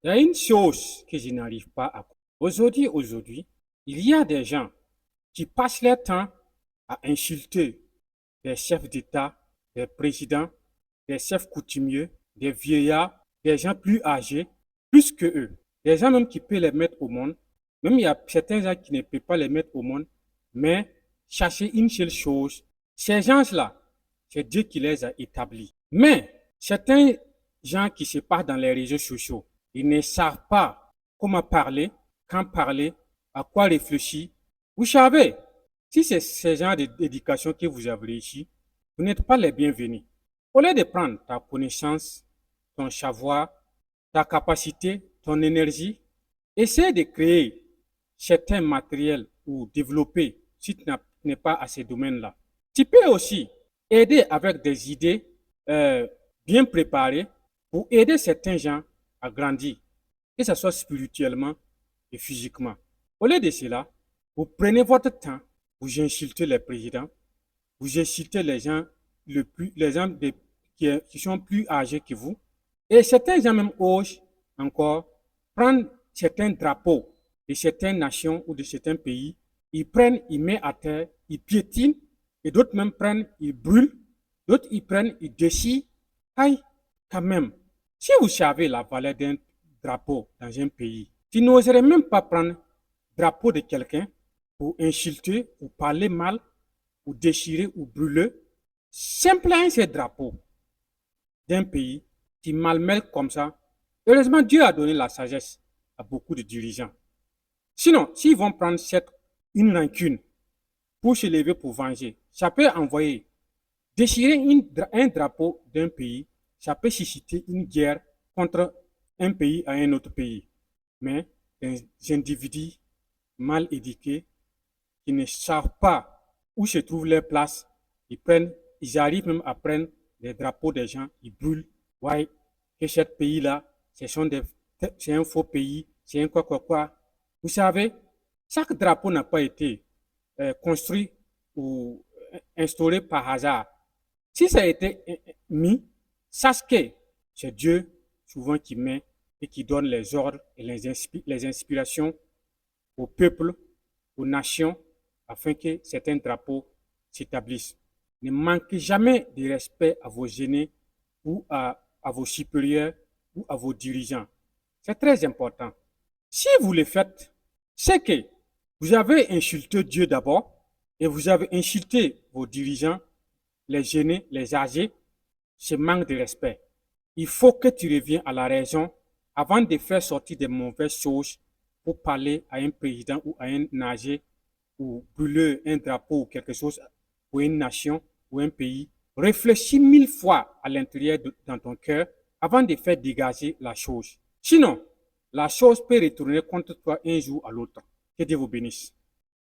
Il y a une chose que je n'arrive pas à comprendre. Aujourd'hui, il y a des gens qui passent leur temps à insulter des chefs d'État, des présidents, des chefs coutumiers, des vieillards, des gens plus âgés, plus que eux. Des gens même qui peuvent les mettre au monde. Même il y a certains gens qui ne peuvent pas les mettre au monde, mais chercher une seule chose. Ces gens-là, c'est Dieu qui les a établis. Mais certains gens qui se passent dans les réseaux sociaux, ils ne savent pas comment parler, quand parler, à quoi réfléchir. Vous savez, si c'est ce genre d'éducation que vous avez ici, vous n'êtes pas les bienvenus. Au lieu de prendre ta connaissance, ton savoir, ta capacité, ton énergie, essaie de créer certains matériels ou développer si tu n'es pas à ces domaines-là. Tu peux aussi aider avec des idées bien préparées pour aider certains gens à grandir, que ce soit spirituellement et physiquement. Au lieu de cela, vous prenez votre temps, vous insultez les présidents, vous insultez les gens qui sont plus âgés que vous, et certains gens même osent encore prendre certains drapeaux de certaines nations ou de certains pays, ils prennent, ils mettent à terre, ils piétinent, et d'autres même prennent, ils brûlent, d'autres ils prennent, ils déchirent. Aïe, quand même, si vous savez la valeur d'un drapeau dans un pays, tu n'oserais même pas prendre le drapeau de quelqu'un pour insulter ou parler mal ou déchirer ou brûler simplement ces drapeaux d'un pays qui malmène comme ça. Heureusement, Dieu a donné la sagesse à beaucoup de dirigeants. Sinon, s'ils vont prendre une rancune pour se lever pour venger, ça peut envoyer, déchirer un drapeau d'un pays, ça peut susciter une guerre contre un pays à un autre pays. Mais des individus mal éduqués qui ne savent pas où se trouve leur place, ils arrivent même à prendre les drapeaux des gens, ils brûlent. Ouais, que ce pays-là, c'est un faux pays, c'est un quoi. Vous savez, chaque drapeau n'a pas été construit ou instauré par hasard. Si ça a été mis, sache que c'est Dieu souvent qui met et qui donne les ordres et les inspirations au peuple, aux nations, afin que certains drapeaux s'établissent. Ne manquez jamais de respect à vos aînés ou à vos supérieurs ou à vos dirigeants. C'est très important. Si vous le faites, c'est que vous avez insulté Dieu d'abord et vous avez insulté vos dirigeants, les aînés, les âgés. C'est manque de respect. Il faut que tu reviennes à la raison avant de faire sortir de mauvaises choses pour parler à un président ou à un âgé ou brûler un drapeau ou quelque chose pour une nation ou un pays. Réfléchis 1000 fois à l'intérieur dans ton cœur avant de faire dégager la chose. Sinon, la chose peut retourner contre toi un jour à l'autre. Que Dieu vous bénisse.